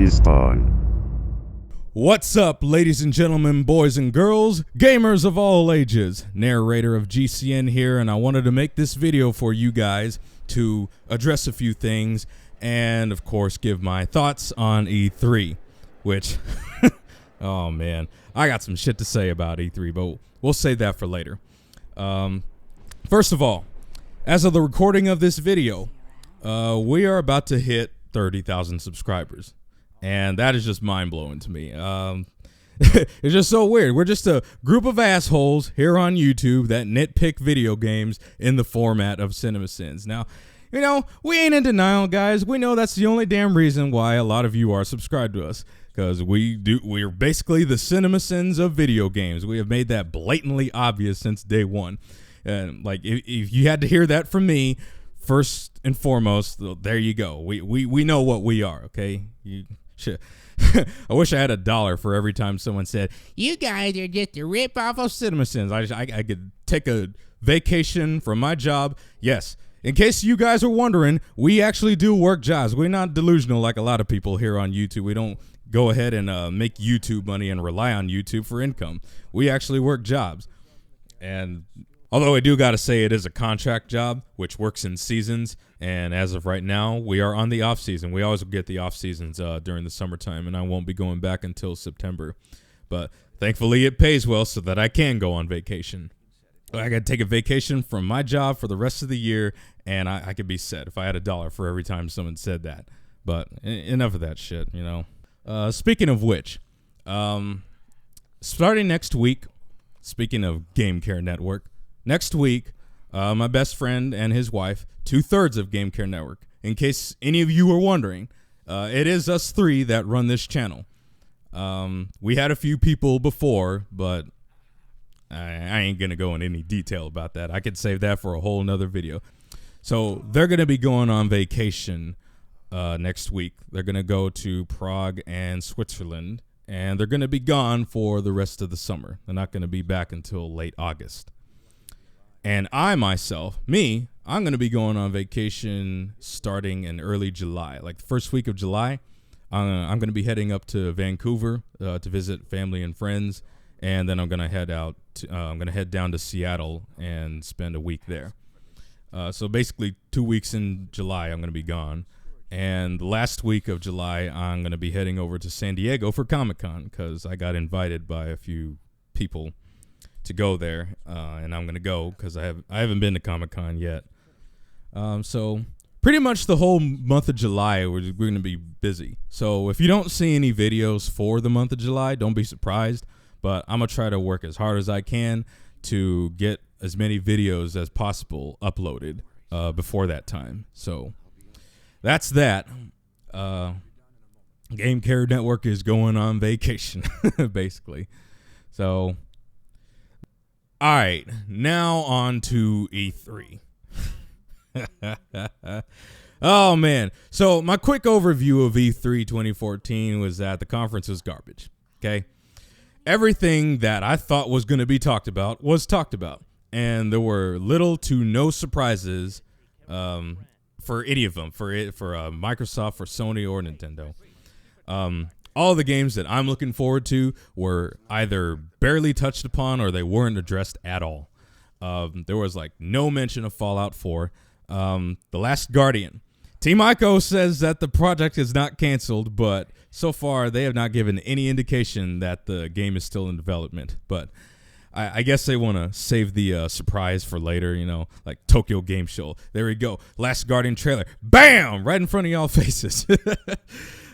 Respawn. What's up, ladies and gentlemen, boys and girls, gamers of all ages? Narrator of GCN here, and I wanted to make this video for you guys to address a few things and, of course, give my thoughts on E3, which, oh man, I got some shit to say about E3, but we'll save that for later. First of all, as of the recording of this video, we are about to hit 30,000 subscribers. And that is just mind-blowing to me. It's just so weird. We're just a group of assholes here on YouTube that nitpick video games in the format of CinemaSins. Now, you know, we ain't in denial, guys. We know that's the only damn reason why a lot of you are subscribed to us. Because we're basically the CinemaSins of video games. We have made that blatantly obvious since day one. And like, if you had to hear that from me, first and foremost, there you go. We know what we are, okay? Shit. I wish I had $1 for every time someone said, "You guys are just a rip-off of CinemaSins." I could take a vacation from my job. Yes, in case you guys are wondering, we actually do work jobs. We're not delusional like a lot of people here on YouTube. We don't go ahead and make YouTube money and rely on YouTube for income. We actually work jobs. And although I do got to say it is a contract job, which works in seasons, and as of right now, we are on the off season. We always get the off seasons during the summertime, and I won't be going back until September. But thankfully, it pays well so that I can go on vacation. I got to take a vacation from my job for the rest of the year, and I could be set if I had $1 for every time someone said that. But enough of that shit, you know. Speaking of which, starting next week, speaking of Game Care Network, next week, my best friend and his wife, 2/3 of Game Care Network, in case any of you were wondering, it is us three that run this channel. We had a few people before, but I ain't going to go in any detail about that. I could save that for a whole nother video. So they're going to be going on vacation next week. They're going to go to Prague and Switzerland, and they're going to be gone for the rest of the summer. They're not going to be back until late August. And I myself, I'm going to be going on vacation starting in early July, like the first week of July. I'm going to be heading up to Vancouver to visit family and friends, and then I'm going to head out. I'm going to head down to Seattle and spend a week there. So basically, 2 weeks in July, I'm going to be gone. And the last week of July, I'm going to be heading over to San Diego for Comic-Con because I got invited by a few people to go there, and I'm gonna go because I haven't been to Comic-Con yet. So pretty much the whole month of July we're gonna be busy. So if you don't see any videos for the month of July, don't be surprised. But I'm gonna try to work as hard as I can to get as many videos as possible uploaded before that time. So that's that. Game Care Network is going on vacation, basically. So. All right, now on to E3. Oh, man. So my quick overview of E3 2014 was that the conference was garbage, okay? Everything that I thought was going to be talked about was talked about, and there were little to no surprises for any of them, for Microsoft, for Sony, or Nintendo. All the games that I'm looking forward to were either barely touched upon or they weren't addressed at all. There was like no mention of Fallout 4. The Last Guardian. Team Ico says that the project is not canceled, but so far they have not given any indication that the game is still in development. But I guess they want to save the surprise for later, you know, like Tokyo Game Show. There we go. Last Guardian trailer. Bam! Right in front of y'all faces.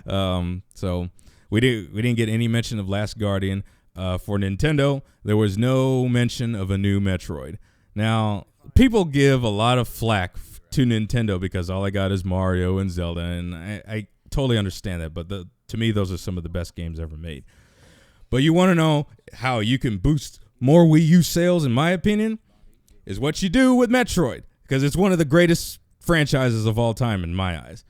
So we didn't get any mention of Last Guardian. For Nintendo, there was no mention of a new Metroid. Now, people give a lot of flack to Nintendo because all I got is Mario and Zelda, and I totally understand that, but to me, those are some of the best games ever made. But you want to know how you can boost more Wii U sales, in my opinion, is what you do with Metroid, because it's one of the greatest franchises of all time in my eyes.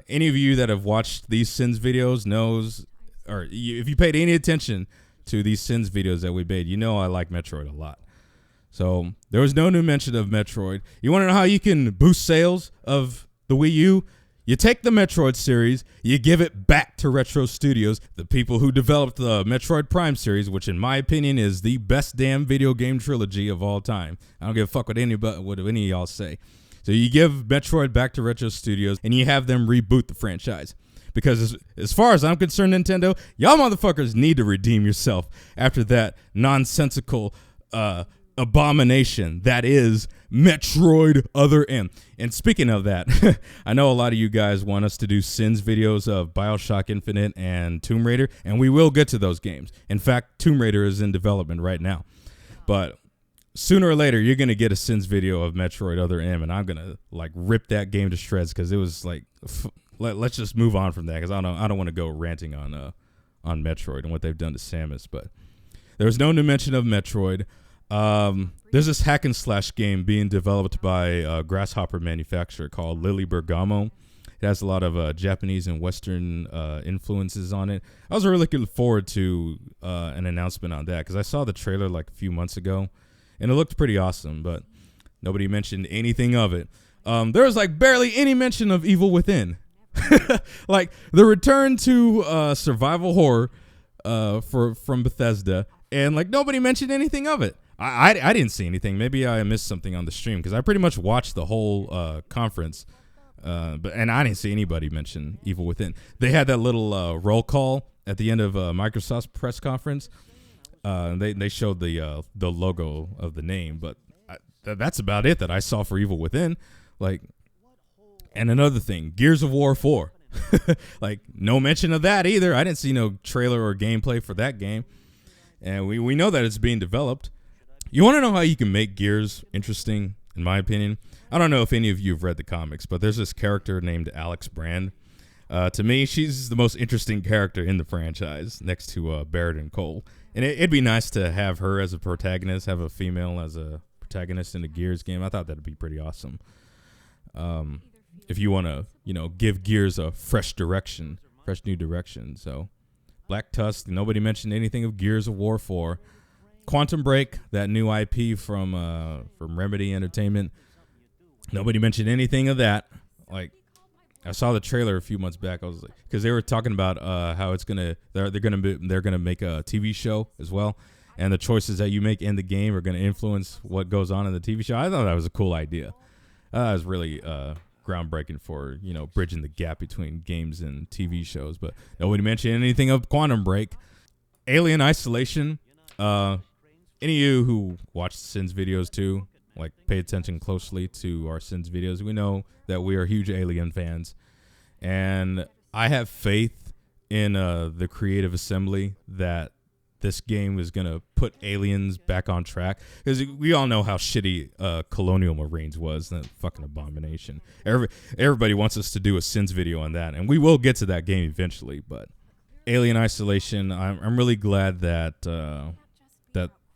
Any of you that have watched these Sins videos knows, or if you paid any attention to these Sins videos that we made, you know I like Metroid a lot. So there was no new mention of Metroid. You want to know how you can boost sales of the Wii U? You take the Metroid series, you give it back to Retro Studios, the people who developed the Metroid Prime series, which in my opinion is the best damn video game trilogy of all time. I don't give a fuck what any of y'all say. So you give Metroid back to Retro Studios, and you have them reboot the franchise. Because as far as I'm concerned, Nintendo, y'all motherfuckers need to redeem yourself after that nonsensical abomination that is Metroid Other M. And speaking of that, I know a lot of you guys want us to do Sins videos of BioShock Infinite and Tomb Raider, and we will get to those games. In fact, Tomb Raider is in development right now. But sooner or later, you're going to get a Sins video of Metroid Other M, and I'm going to like rip that game to shreds because it was like, let's just move on from that because I don't want to go ranting on Metroid and what they've done to Samus. But there's no new mention of Metroid. There's this hack and slash game being developed by a Grasshopper manufacturer called Lily Bergamo. It has a lot of Japanese and Western influences on it. I was really looking forward to an announcement on that because I saw the trailer like a few months ago, and it looked pretty awesome, but nobody mentioned anything of it. There was like barely any mention of Evil Within. Like the return to survival horror from Bethesda, and like nobody mentioned anything of it. I didn't see anything. Maybe I missed something on the stream because I pretty much watched the whole conference, and I didn't see anybody mention Evil Within. They had that little roll call at the end of Microsoft's press conference. They showed the logo of the name, but that's about it that I saw for Evil Within. Like, and another thing, Gears of War 4. Like, no mention of that either. I didn't see no trailer or gameplay for that game. And we know that it's being developed. You want to know how you can make Gears interesting, in my opinion? I don't know if any of you have read the comics, but there's this character named Alex Brand. To me, she's the most interesting character in the franchise, next to Barrett and Cole. And it'd be nice to have her as a protagonist, have a female as a protagonist in the Gears game. I thought that'd be pretty awesome. If you want to, give Gears a fresh new direction. So, Black Tusk, nobody mentioned anything of Gears of War 4. Quantum Break, that new IP from Remedy Entertainment, nobody mentioned anything of that. Like, I saw the trailer a few months back. I was like, because they were talking about how they're gonna make a TV show as well, and the choices that you make in the game are gonna influence what goes on in the TV show. I thought that was a cool idea. That was really groundbreaking for bridging the gap between games and TV shows. But nobody mentioned anything of Quantum Break, Alien Isolation. Any of you who watch Sins videos too, like pay attention closely to our Sins videos. We know that we are huge Alien fans, and I have faith in the creative assembly that this game is gonna put Aliens back on track, because we all know how shitty Colonial Marines was. That fucking abomination. Everybody wants us to do a Sins video on that, and we will get to that game eventually. But Alien Isolation, I'm really glad that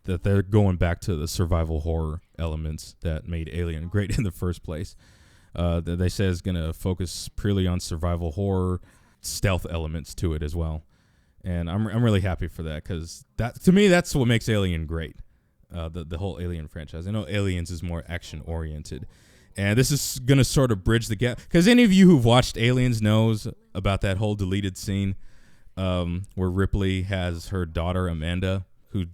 that they're going back to the survival horror elements that made Alien great in the first place. They say it's going to focus purely on survival horror, stealth elements to it as well. And I'm really happy for that, because to me, that's what makes Alien great, the whole Alien franchise. I know Aliens is more action-oriented, and this is going to sort of bridge the gap. Because any of you who've watched Aliens knows about that whole deleted scene where Ripley has her daughter, Amanda, who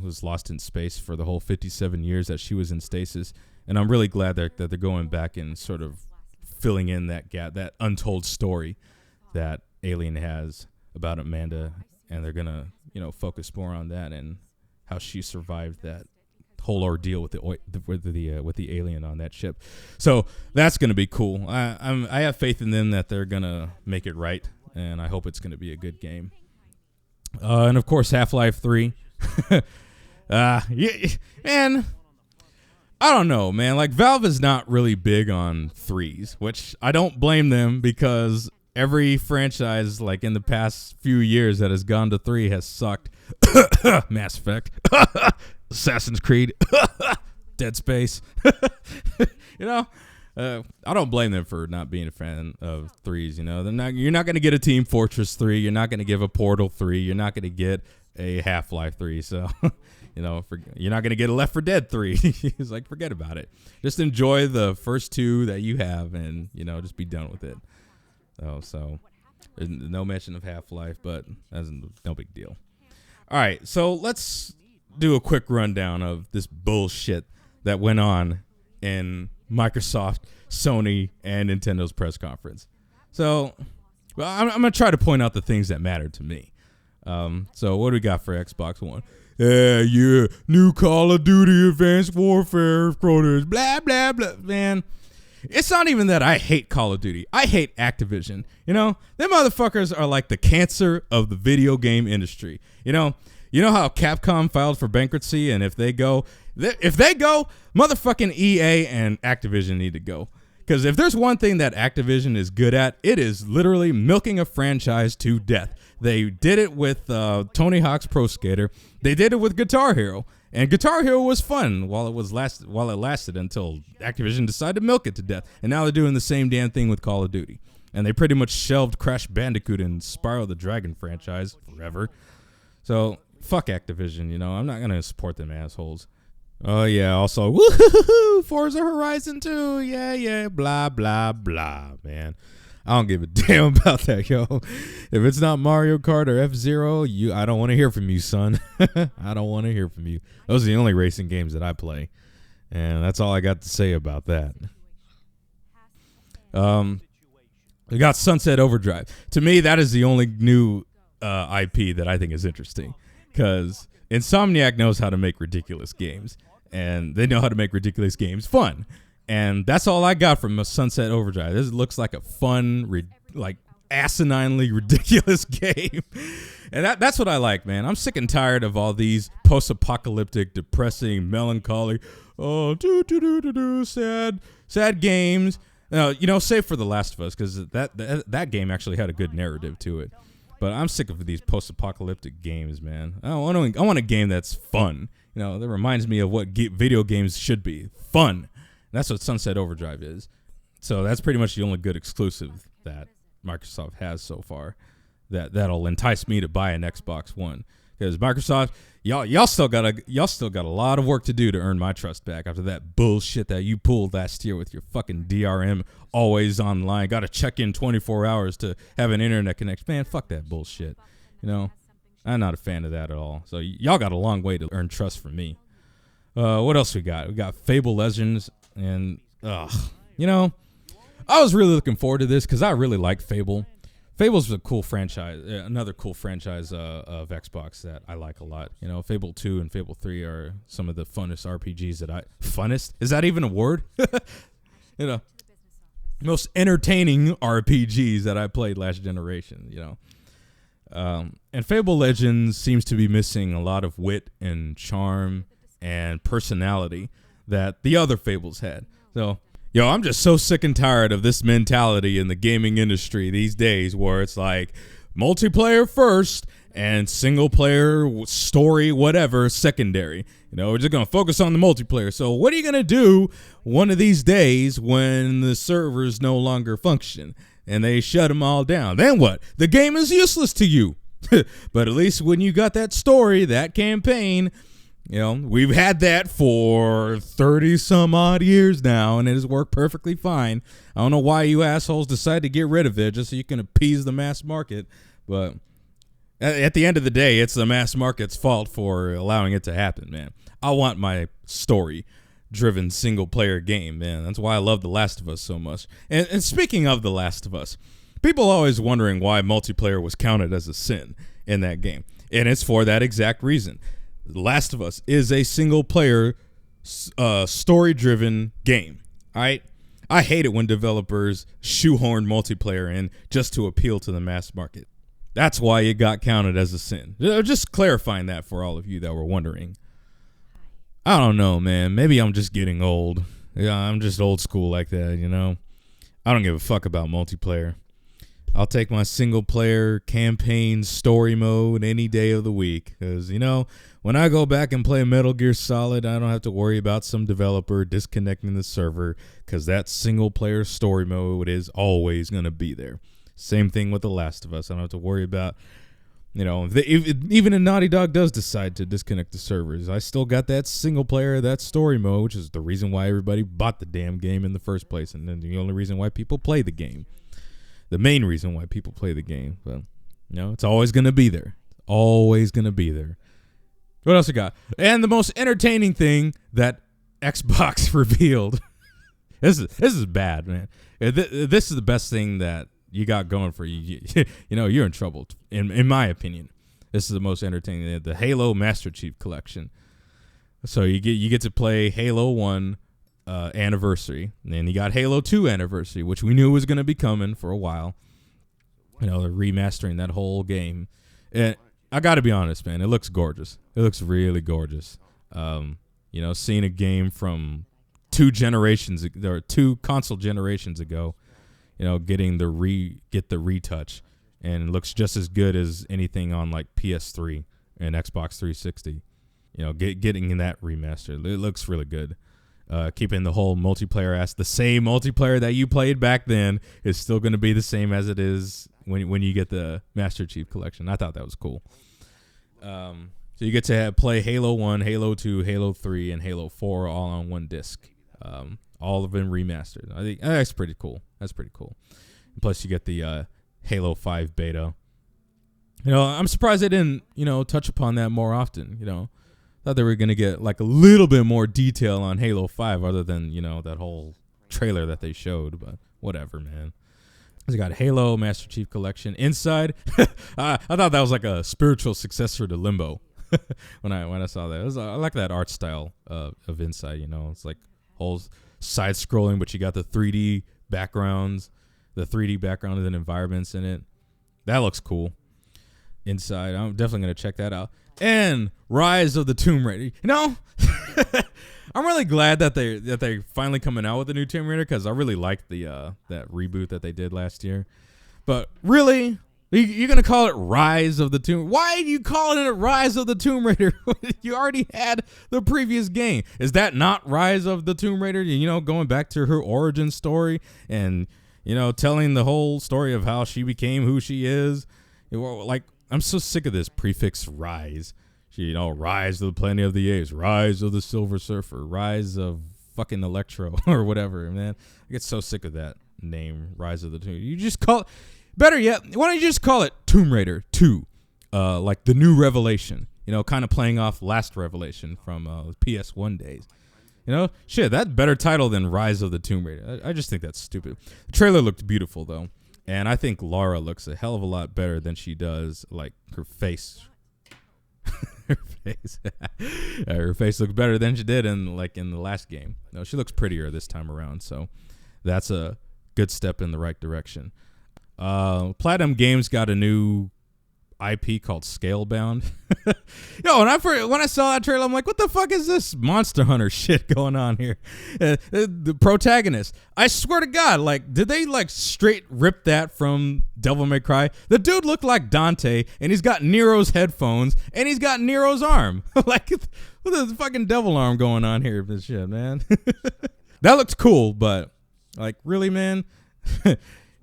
was lost in space for the whole 57 years that she was in stasis. And I'm really glad that they're going back and sort of filling in that gap, that untold story that Alien has about Amanda, and they're gonna focus more on that and how she survived that whole ordeal with the alien on that ship. So that's gonna be cool. I have faith in them that they're gonna make it right, and I hope it's gonna be a good game. And of course, Half-Life 3. Man, I don't know, man. Like, Valve is not really big on threes, which I don't blame them, because every franchise, like, in the past few years that has gone to 3 has sucked. Mass Effect, Assassin's Creed, Dead Space. I don't blame them for not being a fan of threes. You're not going to get a Team Fortress 3. You're not going to give a Portal 3. You're not going to get a Half-Life 3. So, you know, you're not going to get a Left 4 Dead 3. He's like, forget about it. Just enjoy the first 2 that you have and, you know, just be done with it. So there's no mention of Half-Life, but that's no big deal. All right, so let's do a quick rundown of this bullshit that went on in Microsoft, Sony, and Nintendo's press conference. So, well, I'm going to try to point out the things that matter to me. So what do we got for Xbox One? Yeah, new Call of Duty Advanced Warfare, blah, blah, blah. Man, it's not even that I hate Call of Duty. I hate Activision. You know, them motherfuckers are like the cancer of the video game industry. You know how Capcom filed for bankruptcy, and if they go, motherfucking EA and Activision need to go. Because if there's one thing that Activision is good at, it is literally milking a franchise to death. They did it with Tony Hawk's Pro Skater. They did it with Guitar Hero. And Guitar Hero was fun while it lasted until Activision decided to milk it to death. And now they're doing the same damn thing with Call of Duty. And they pretty much shelved Crash Bandicoot and Spyro the Dragon franchise forever. So fuck Activision, you know. I'm not going to support them assholes. Oh, yeah, also, woohoo, Forza Horizon 2, yeah, blah, blah, blah, man. I don't give a damn about that, yo. If it's not Mario Kart or F-Zero, I don't want to hear from you, son. I don't want to hear from you. Those are the only racing games that I play, and that's all I got to say about that. We got Sunset Overdrive. To me, that is the only new IP that I think is interesting, because Insomniac knows how to make ridiculous games, and they know how to make ridiculous games fun. And that's all I got from a Sunset Overdrive. This looks like a fun, like asininely ridiculous game. And that's what I like, man. I'm sick and tired of all these post-apocalyptic, depressing, melancholy, sad games. You know, save for The Last of Us, because that game actually had a good narrative to it. But I'm sick of these post-apocalyptic games, man. I want a game that's fun. You know, that reminds me of what video games should be. Fun. That's what Sunset Overdrive is. So that's pretty much the only good exclusive that Microsoft has so far that'll entice me to buy an Xbox One. Because Microsoft, y'all still got a lot of work to do to earn my trust back after that bullshit that you pulled last year with your fucking DRM always online. Got to check in 24 hours to have an internet connection. Man, fuck that bullshit. You know, I'm not a fan of that at all. So y'all got a long way to earn trust from me. What else we got? We got Fable Legends, and you know, I was really looking forward to this because I really like Fable. Fable's a cool franchise, another cool franchise of Xbox that I like a lot. You know, Fable 2 and Fable 3 are some of the funnest RPGs that funnest? Is that even a word? You know, most entertaining RPGs that I played last generation, you know. And Fable Legends seems to be missing a lot of wit and charm and personality that the other Fables had. So, yo, I'm just so sick and tired of this mentality in the gaming industry these days where it's like multiplayer first and single player story, whatever, secondary. You know, we're just going to focus on the multiplayer. So what are you going to do one of these days when the servers no longer function and they shut them all down? Then what? The game is useless to you. But at least when you got that story, that campaign, you know, we've had that for 30 some odd years now, and it has worked perfectly fine. I don't know why you assholes decide to get rid of it just so you can appease the mass market. But at the end of the day, it's the mass market's fault for allowing it to happen, man. I want my story-driven single-player game, man. That's why I love The Last of Us so much. And speaking of The Last of Us, people are always wondering why multiplayer was counted as a sin in that game. And it's for that exact reason. The Last of Us is a single-player, story-driven game, all right? I hate it when developers shoehorn multiplayer in just to appeal to the mass market. That's why it got counted as a sin. Just clarifying that for all of you that were wondering. I don't know, man. Maybe I'm just getting old. Yeah, I'm just old school like that, you know? I don't give a fuck about multiplayer. I'll take my single-player campaign story mode any day of the week. Because, you know, when I go back and play Metal Gear Solid, I don't have to worry about some developer disconnecting the server because that single-player story mode is always going to be there. Same thing with The Last of Us. I don't have to worry about You know, even if Naughty Dog does decide to disconnect the servers, I still got that single player, that story mode, which is the reason why everybody bought the damn game in the first place, and then the only reason why people play the game. The main reason why people play the game. But, you know, it's always going to be there. Always going to be there. What else we got? And the most entertaining thing that Xbox revealed. This is bad, man. This is the best thing that you got going for you. You know, you're in trouble, in my opinion. This is the most entertaining. The Halo Master Chief Collection. So you get to play Halo 1 Anniversary. And then you got Halo 2 Anniversary, which we knew was going to be coming for a while. You know, they're remastering that whole game. And I got to be honest, man, it looks gorgeous. It looks really gorgeous. You know, seeing a game from 2 console generations ago, you know, getting the retouch, and it looks just as good as anything on like PS3 and Xbox 360. You know, getting in that remaster, it looks really good. Keeping the whole multiplayer the same multiplayer that you played back then is still going to be the same as it is when you get the Master Chief Collection. I thought that was cool. So you get to play Halo 1, Halo 2, Halo 3, and Halo 4 all on one disc. All of them remastered. I think that's pretty cool. That's pretty cool. And plus, you get the Halo 5 beta. You know, I'm surprised they didn't, you know, touch upon that more often. You know, thought they were going to get like a little bit more detail on Halo 5 other than, you know, that whole trailer that they showed. But whatever, man. They got Halo Master Chief Collection. Inside, I thought that was like a spiritual successor to Limbo. when I saw that, I like that art style of Inside. You know, it's like whole side scrolling, but you got the 3D backgrounds, and environments in it. That looks cool. Inside, I'm definitely gonna check that out. And Rise of the Tomb Raider. You know, I'm really glad that they're finally coming out with the new Tomb Raider, because I really liked the that reboot that they did last year. But really, you're going to call it Rise of the Tomb? Why are you calling it Rise of the Tomb Raider? You already had the previous game. Is that not Rise of the Tomb Raider? You know, going back to her origin story and, you know, telling the whole story of how she became who she is. Like, I'm so sick of this prefix Rise. You know, Rise of the Planet of the Apes, Rise of the Silver Surfer, Rise of fucking Electro or whatever, man. I get so sick of that name, Rise of the Tomb. You just call it... Better yet, why don't you just call it Tomb Raider 2, like the new Revelation, you know, kind of playing off last Revelation from PS1 days. You know, shit, that's better title than Rise of the Tomb Raider. I just think that's stupid. The trailer looked beautiful, though, and I think Lara looks a hell of a lot better than she does, like, her face. Her face looks better than she did in the last game. No, she looks prettier this time around, so that's a good step in the right direction. Platinum Games got a new IP called Scalebound. Yo, when I saw that trailer, I'm like, what the fuck is this Monster Hunter shit going on here? The protagonist, I swear to God, like, did they like straight rip that from Devil May Cry? The dude looked like Dante, and he's got Nero's headphones, and he's got Nero's arm. Like, what is the fucking devil arm going on here? This shit, man. That looks cool, but like, really, man.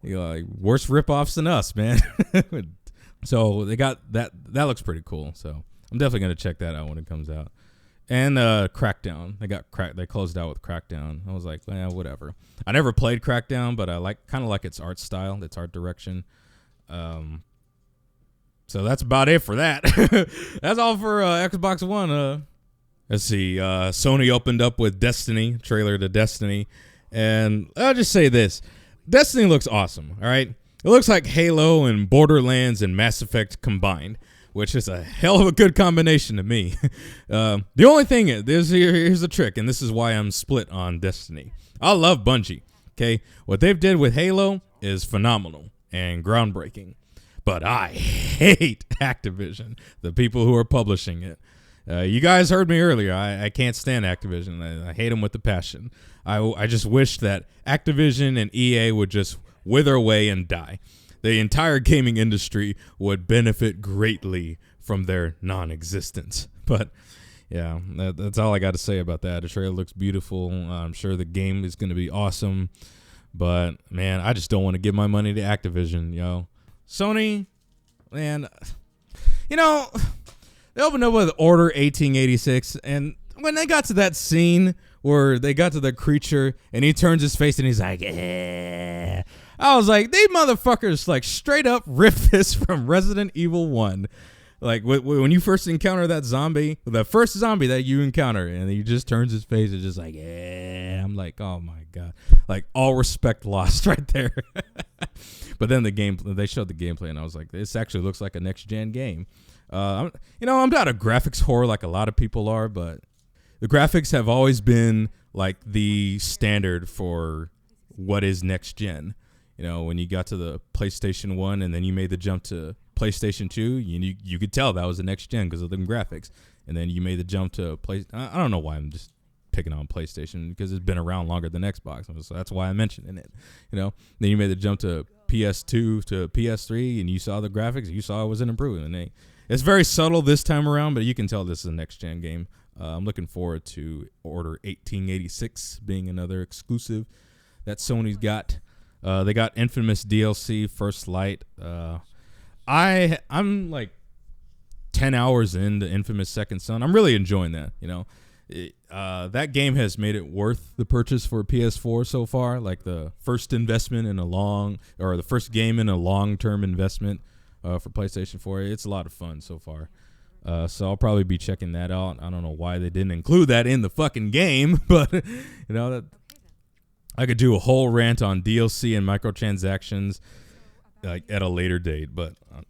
You know, like, worse ripoffs than us, man. So they got that. That looks pretty cool. So I'm definitely gonna check that out when it comes out. And Crackdown. They closed out with Crackdown. I was like, whatever. I never played Crackdown, but I kind of like its art style, its art direction. So that's about it for that. That's all for Xbox One. Let's see. Sony opened up with Destiny, trailer to Destiny, and I'll just say this. Destiny looks awesome, all right? It looks like Halo and Borderlands and Mass Effect combined, which is a hell of a good combination to me. The only thing is, here's the trick, and this is why I'm split on Destiny. I love Bungie, okay? What they've did with Halo is phenomenal and groundbreaking, but I hate Activision, the people who are publishing it. You guys heard me earlier. I can't stand Activision. I hate them with a passion. I just wish that Activision and EA would just wither away and die. The entire gaming industry would benefit greatly from their non-existence. But yeah, that's all I got to say about that. The trailer looks beautiful. I'm sure the game is going to be awesome. But man, I just don't want to give my money to Activision, yo. Sony, man, You know, they opened up with Order 1886, and when they got to that scene where they got to the creature and he turns his face and he's like, eh. I was like, these motherfuckers like straight up ripped this from Resident Evil 1. Like when you first encounter that zombie, the first zombie that you encounter, and he just turns his face and just like, yeah. I'm like, oh my God. Like all respect lost right there. But then they showed the gameplay and I was like, this actually looks like a next gen game. I'm not a graphics whore like a lot of people are, but the graphics have always been like the standard for what is next gen. You know, when you got to the PlayStation 1 and then you made the jump to PlayStation 2, you could tell that was the next gen because of them graphics. And then you made the jump to I don't know why I'm just picking on PlayStation because it's been around longer than Xbox. So that's why I'm mentioning it. You know, then you made the jump to PS2 to PS3 and you saw the graphics. You saw it was an improvement. It's very subtle this time around, but you can tell this is a next gen game. I'm looking forward to Order 1886 being another exclusive that Sony's got. They got Infamous DLC, First Light. I'm like 10 hours into Infamous Second Son. I'm really enjoying that. You know, that game has made it worth the purchase for PS4 so far. Like the first investment in the first game in a long-term investment for PlayStation 4. It's a lot of fun so far. So I'll probably be checking that out. I don't know why they didn't include that in the fucking game, but you know that. I could do a whole rant on DLC and microtransactions like at a later date, but I'm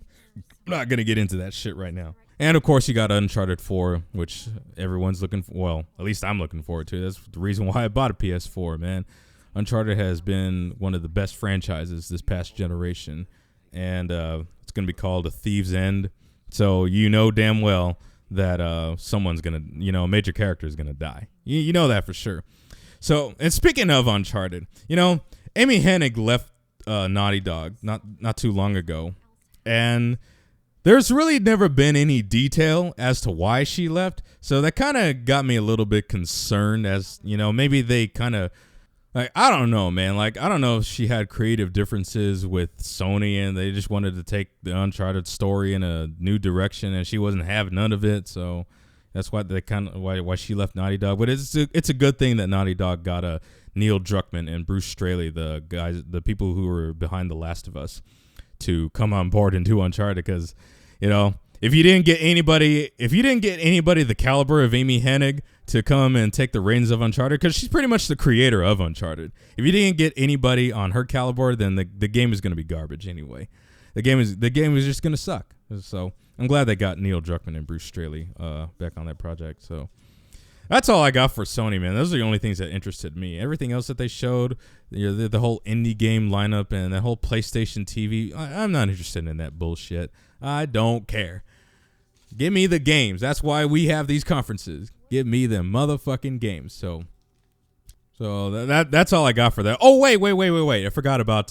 not going to get into that shit right now. And, of course, you got Uncharted 4, which everyone's looking for. Well, at least I'm looking forward to. That's the reason why I bought a PS4, man. Uncharted has been one of the best franchises this past generation, and it's going to be called A Thief's End. So you know damn well that someone's going to, a major character is going to die. You know that for sure. So, and speaking of Uncharted, Amy Hennig left Naughty Dog not too long ago, and there's really never been any detail as to why she left. So that kind of got me a little bit concerned as, maybe they kind of, like, I don't know, man. Like, I don't know if she had creative differences with Sony and they just wanted to take the Uncharted story in a new direction and she wasn't having none of it. So that's why why she left Naughty Dog. But it's a good thing that Naughty Dog got Neil Druckmann and Bruce Straley, the people who were behind The Last of Us, to come on board and do Uncharted. Because, if you didn't get anybody the caliber of Amy Hennig to come and take the reins of Uncharted, because she's pretty much the creator of Uncharted. If you didn't get anybody on her caliber, then the game is going to be garbage anyway. The game is just going to suck. So I'm glad they got Neil Druckmann and Bruce Straley back on that project. So that's all I got for Sony, man. Those are the only things that interested me. Everything else that they showed, the whole indie game lineup and the whole PlayStation TV, I'm not interested in that bullshit. I don't care. Give me the games. That's why we have these conferences. Give me them motherfucking games. So that's all I got for that. Oh, wait. I forgot about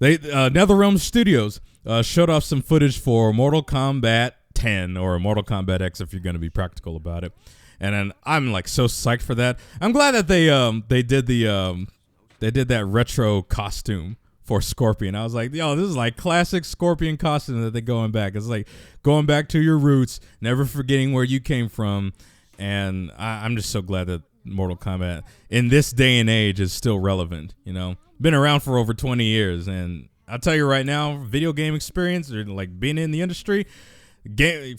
NetherRealm Studios showed off some footage for Mortal Kombat 10 or Mortal Kombat X if you're going to be practical about it. And then I'm like so psyched for that. I'm glad that they did that retro costume for Scorpion. I was like, yo, this is like classic Scorpion costume that they're going back. It's like going back to your roots, never forgetting where you came from. And I'm just so glad that Mortal Kombat in this day and age is still relevant. Been around for over 20 years. And I'll tell you right now, video game experience or like being in the industry,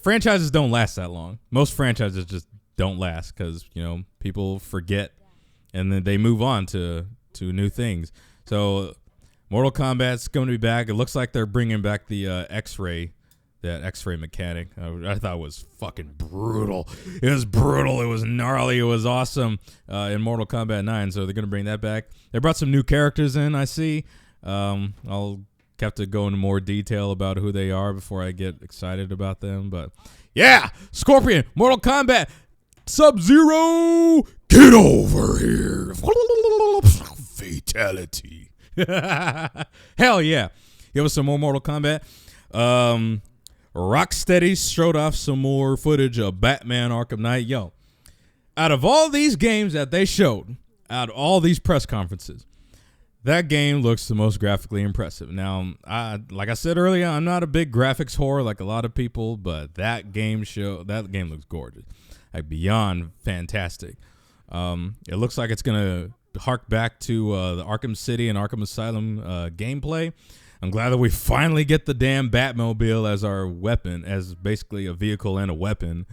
franchises don't last that long. Most franchises just don't last because, people forget and then they move on to new things. So Mortal Kombat's going to be back. It looks like they're bringing back the X-Ray mechanic. I thought it was fucking brutal. It was brutal. It was gnarly. It was awesome in Mortal Kombat 9. So they're going to bring that back. They brought some new characters in, I see. I'll have to go into more detail about who they are before I get excited about them. But yeah, Scorpion, Mortal Kombat, Sub-Zero, get over here. Fatality. Hell yeah. Give us some more Mortal Kombat. Rocksteady showed off some more footage of Batman Arkham Knight. Yo, out of all these games that they showed, out of all these press conferences, that game looks the most graphically impressive. Now, like I said earlier, I'm not a big graphics whore like a lot of people, but that game looks gorgeous, like beyond fantastic. It looks like it's gonna hark back to the Arkham City and Arkham Asylum gameplay. I'm glad that we finally get the damn Batmobile as our weapon, as basically a vehicle and a weapon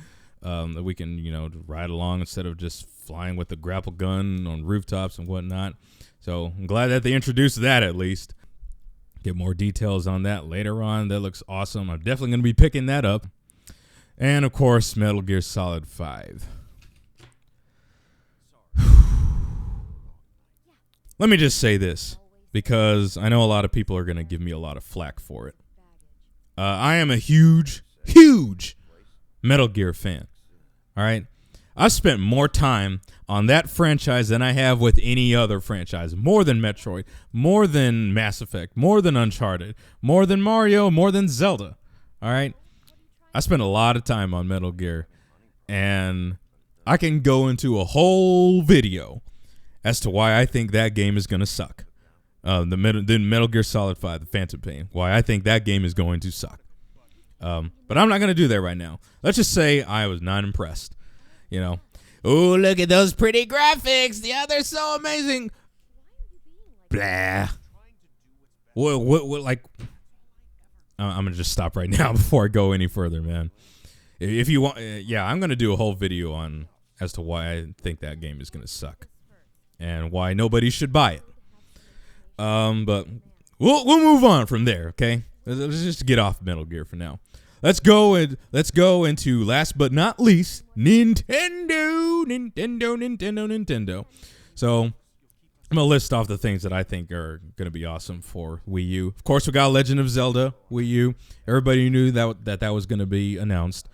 that we can, ride along instead of just flying with the grapple gun on rooftops and whatnot. So I'm glad that they introduced that at least. Get more details on that later on. That looks awesome. I'm definitely going to be picking that up. And, of course, Metal Gear Solid 5. Let me just say this, because I know a lot of people are going to give me a lot of flack for it. I am a huge, huge Metal Gear fan. All right? I've spent more time on that franchise than I have with any other franchise. More than Metroid, more than Mass Effect, more than Uncharted, more than Mario, more than Zelda. All right? I spent a lot of time on Metal Gear, and I can go into a whole video as to why I think that game is going to suck. The Metal Gear Solid 5, The Phantom Pain, why I think that game is going to suck. But I'm not going to do that right now. Let's just say I was not impressed. Oh, look at those pretty graphics. Yeah, they're so amazing. Blah. What like, I'm going to just stop right now before I go any further, man. If you want, I'm going to do a whole video on as to why I think that game is going to suck and why nobody should buy it. But we'll move on from there, okay? Let's just get off Metal Gear for now. Let's go into, last but not least, Nintendo. So I'm gonna list off the things that I think are gonna be awesome for Wii U. Of course, we got Legend of Zelda Wii U. Everybody knew that was gonna be announced,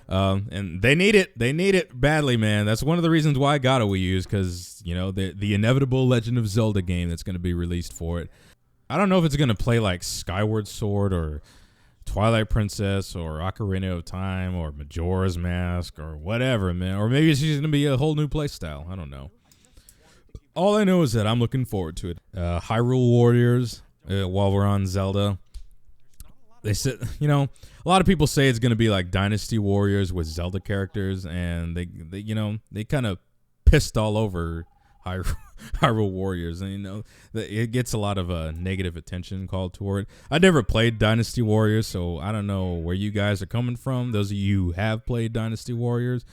and they need it. They need it badly, man. That's one of the reasons why I got a Wii U, is because the inevitable Legend of Zelda game that's gonna be released for it. I don't know if it's gonna play like Skyward Sword or Twilight Princess or Ocarina of Time or Majora's Mask or whatever, man. Or maybe it's just going to be a whole new play style. I don't know. All I know is that I'm looking forward to it. Hyrule Warriors, while we're on Zelda. They said, a lot of people say it's going to be like Dynasty Warriors with Zelda characters, and they kind of pissed all over Hyrule Warriors, and it gets a lot of negative attention called toward it. I never played Dynasty Warriors, so I don't know where you guys are coming from, those of you who have played Dynasty Warriors,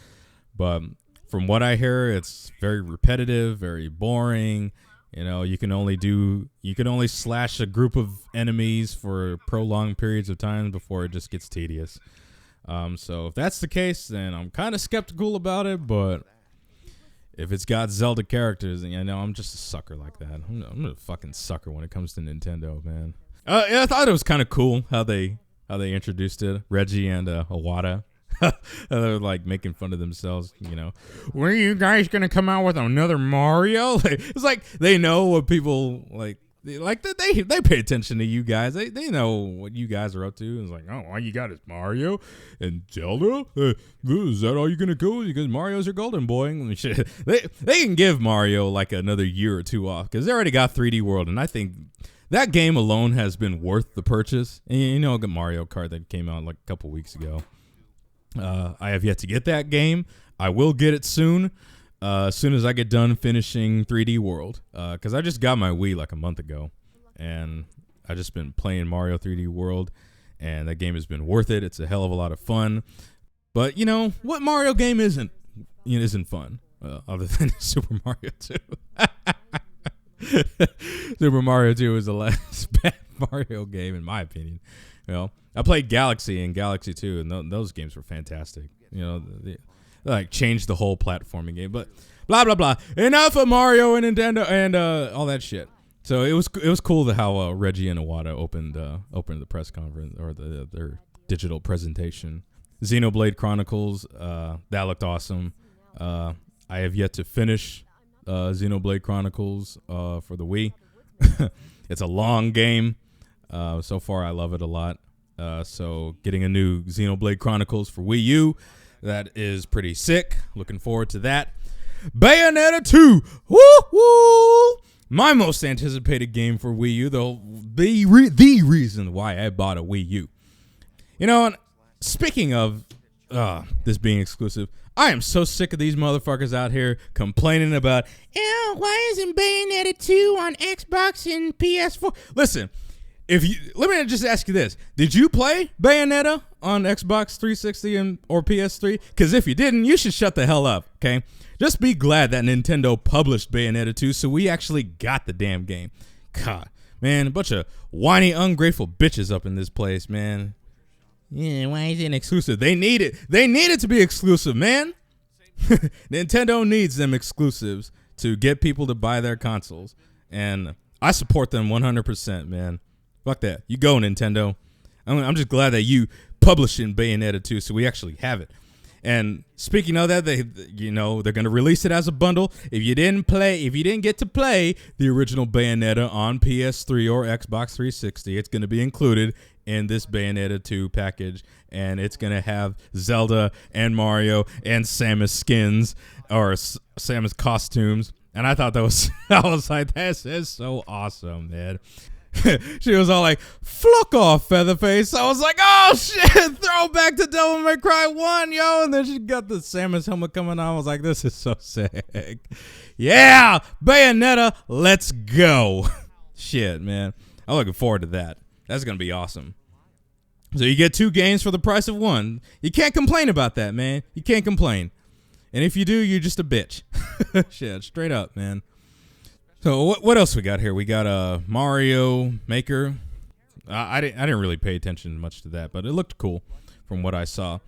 but from what I hear, it's very repetitive, very boring. You can only slash a group of enemies for prolonged periods of time before it just gets tedious. So if that's the case, then I'm kind of skeptical about it, but if it's got Zelda characters, I'm just a sucker like that. I'm a fucking sucker when it comes to Nintendo, man. I thought it was kind of cool how they introduced it. Reggie and Iwata, they're like making fun of themselves. When are you guys gonna come out with another Mario? It's like they know what people like. They pay attention to you guys. They know what you guys are up to. It's like, oh, all you got is Mario and Zelda. Is that all you're gonna go? Because Mario's your golden boy. I mean, shit. They can give Mario like another year or two off because they already got 3D World, and I think that game alone has been worth the purchase. And the Mario Kart that came out like a couple weeks ago. I have yet to get that game. I will get it soon. As soon as I get done finishing 3D World, because I just got my Wii like a month ago, and I just been playing Mario 3D World, and that game has been worth it. It's a hell of a lot of fun, but what Mario game isn't fun other than Super Mario 2. Super Mario 2 is the last bad Mario game in my opinion. I played Galaxy and Galaxy 2, and those games were fantastic. Like changed the whole platforming game, but blah blah blah. Enough of Mario and Nintendo and all that shit. So it was cool how Reggie and Iwata opened the press conference or their digital presentation. Xenoblade Chronicles, that looked awesome. I have yet to finish Xenoblade Chronicles for the Wii. It's a long game. So far, I love it a lot. So getting a new Xenoblade Chronicles for Wii U. That is pretty sick. Looking forward to that. Bayonetta 2. Woo woo. my most anticipated game for Wii U, though, the reason why I bought a Wii U. You know, and speaking of this being exclusive, I am so sick of these motherfuckers out here complaining about, why isn't Bayonetta 2 on Xbox and PS4? Listen, let me just ask you this. Did you play Bayonetta on Xbox 360 or PS3? Because if you didn't, you should shut the hell up, okay? Just be glad that Nintendo published Bayonetta 2 so we actually got the damn game. God, man, a bunch of whiny, ungrateful bitches up in this place, man. Yeah, why is it exclusive? They need it. They need it to be exclusive, man. Nintendo needs them exclusives to get people to buy their consoles. And I support them 100%, man. Fuck that. You go, Nintendo. I'm just glad that you publishing Bayonetta 2 so we actually have it. And speaking of that, they're going to release it as a bundle. If you didn't get to play the original Bayonetta on PS3 or Xbox 360, it's going to be included in this Bayonetta 2 package, and it's going to have Zelda and Mario and Samus skins or Samus costumes. And I thought that was, I was like, this is so awesome, man. She was all like, "Fuck off, Featherface." I was like, oh shit, throw back to Devil May Cry 1, yo. And then she got the Samus helmet coming on. I was like, this is so sick. Yeah, Bayonetta, let's go. Shit, man. I'm looking forward to that. That's going to be awesome. So you get 2 games for the price of 1. You can't complain about that, man. You can't complain. And if you do, you're just a bitch. Shit, straight up, man. So what else we got here? We got Mario Maker. I didn't really pay attention much to that, but it looked cool from what I saw.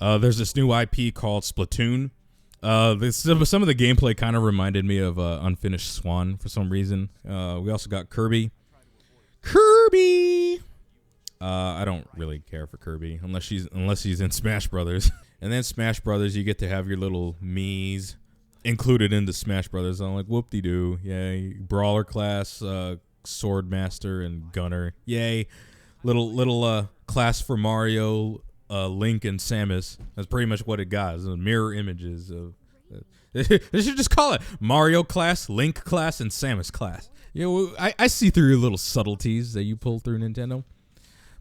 There's this new IP called Splatoon. Some of the gameplay kind of reminded me of Unfinished Swan for some reason. We also got Kirby. I don't really care for Kirby unless she's in Smash Brothers. And then Smash Brothers, you get to have your little Miis included in the Smash Brothers. I'm like, whoop-de-doo. Yay. Brawler class, Sword Master, and Gunner. Yay. Little class for Mario, Link, and Samus. That's pretty much what it got. It's mirror images of. They should just call it Mario class, Link class, and Samus class. I see through your little subtleties that you pull through, Nintendo.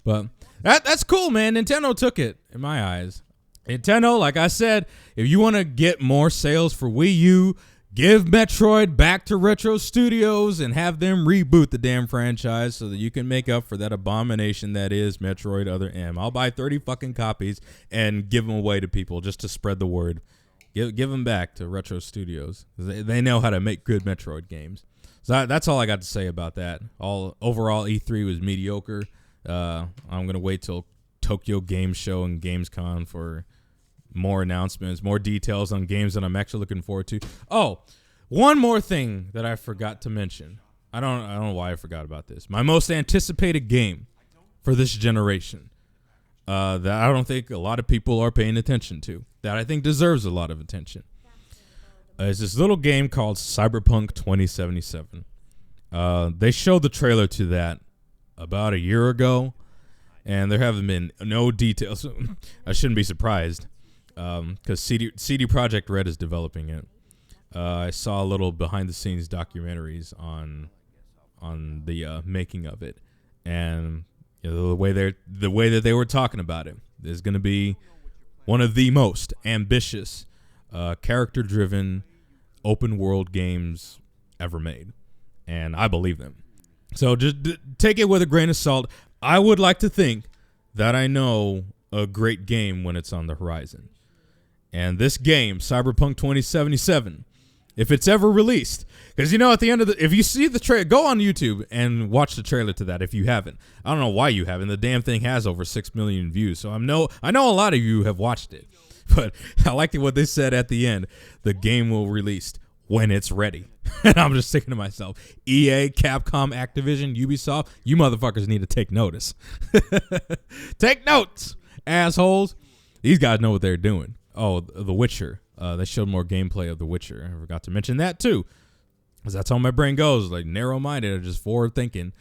But that's cool, man. Nintendo took it, in my eyes. Nintendo, like I said, if you want to get more sales for Wii U, give Metroid back to Retro Studios and have them reboot the damn franchise so that you can make up for that abomination that is Metroid Other M. I'll buy 30 fucking copies and give them away to people just to spread the word. Give them back to Retro Studios. They know how to make good Metroid games. So that's all I got to say about that. Overall, E3 was mediocre. I'm going to wait till Tokyo Game Show and Gamescom for more announcements, more details on games that I'm actually looking forward to. Oh, one more thing that I forgot to mention. I don't know why I forgot about this. My most anticipated game for this generation that I don't think a lot of people are paying attention to, that I think deserves a lot of attention, is this little game called Cyberpunk 2077. They showed the trailer to that about a year ago, and there haven't been no details. I shouldn't be surprised because CD Projekt Red is developing it. I saw a little behind-the-scenes documentaries on the making of it, and the way that they were talking about it is going to be one of the most ambitious, character-driven, open-world games ever made, and I believe them. So just take it with a grain of salt. I would like to think that I know a great game when it's on the horizon. And this game, Cyberpunk 2077, if it's ever released, because at the end of if you see the trailer, go on YouTube and watch the trailer to that if you haven't. I don't know why you haven't. The damn thing has over 6 million views, so I know a lot of you have watched it. But I liked what they said at the end. The game will release when it's ready. And I'm just thinking to myself, EA, Capcom, Activision, Ubisoft, you motherfuckers need to take notice. Take notes, assholes. These guys know what they're doing. Oh, The Witcher. They showed more gameplay of The Witcher. I forgot to mention that too, because that's how my brain goes, like narrow-minded or just forward-thinking.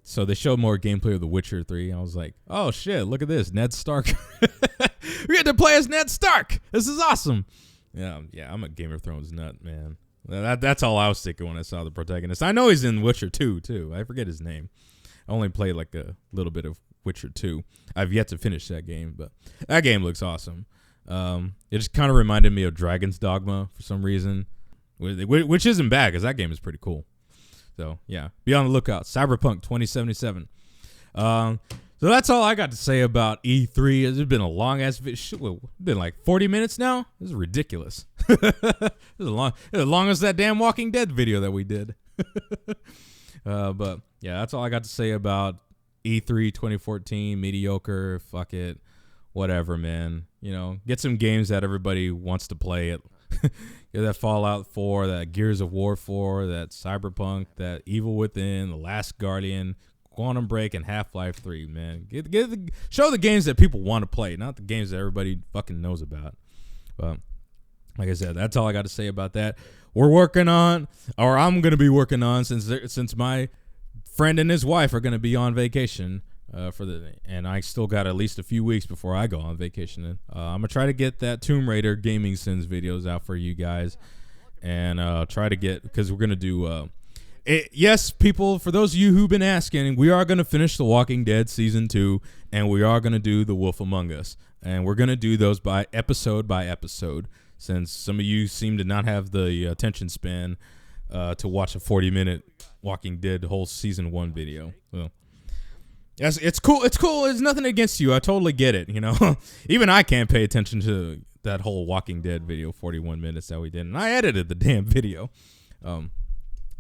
So they showed more gameplay of The Witcher 3. I was like, oh shit, look at this, Ned Stark. We get to play as Ned Stark. This is awesome. Yeah, I'm a Game of Thrones nut, man. That's all I was thinking when I saw the protagonist. I know he's in Witcher 2 too. I forget his name. I only played like a little bit of Witcher 2. I've yet to finish that game, but that game looks awesome. It just kind of reminded me of Dragon's Dogma for some reason, which isn't bad because that game is pretty cool. So yeah, be on the lookout. Cyberpunk 2077. So that's all I got to say about E3. It's been a long ass video. Been like 40 minutes now. This is ridiculous. This is as long as that damn Walking Dead video that we did. But yeah, that's all I got to say about E3 2014. Mediocre. Fuck it. Whatever, man. You know, get some games that everybody wants to play. Get that Fallout 4, that Gears of War 4, that Cyberpunk, that Evil Within, The Last Guardian, Quantum Break, and Half-Life 3, man. Show the games that people want to play, not the games that everybody fucking knows about. But like I said, that's all I got to say about that. We're working on, or I'm going to be working on, since my friend and his wife are going to be on vacation and I still got at least a few weeks before I go on vacation. I'm gonna try to get that Tomb Raider Gaming Sins videos out for you guys, and try to get, because we're gonna do. Yes, people, for those of you who've been asking, we are gonna finish The Walking Dead season 2, and we are gonna do The Wolf Among Us, and we're gonna do those by episode, since some of you seem to not have the attention span to watch a 40-minute Walking Dead whole season 1 video. Well, yes, it's cool. It's cool. It's nothing against you. I totally get it. You know, even I can't pay attention to that whole Walking Dead video, 41 minutes that we did, and I edited the damn video. So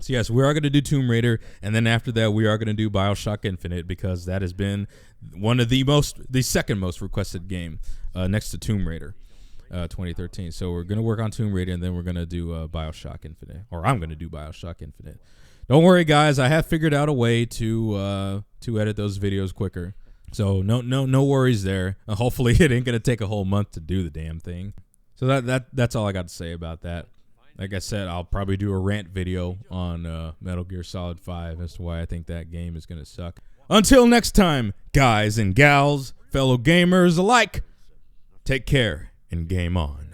yes, we are going to do Tomb Raider, and then after that, we are going to do BioShock Infinite, because that has been one of the second most requested game, next to Tomb Raider, 2013. So we're going to work on Tomb Raider, and then we're going to do BioShock Infinite, or I'm going to do BioShock Infinite. Don't worry, guys. I have figured out a way to edit those videos quicker, so no worries there. Hopefully, it ain't gonna take a whole month to do the damn thing. So that's all I got to say about that. Like I said, I'll probably do a rant video on Metal Gear Solid 5 as to why I think that game is gonna suck. Until next time, guys and gals, fellow gamers alike, take care and game on.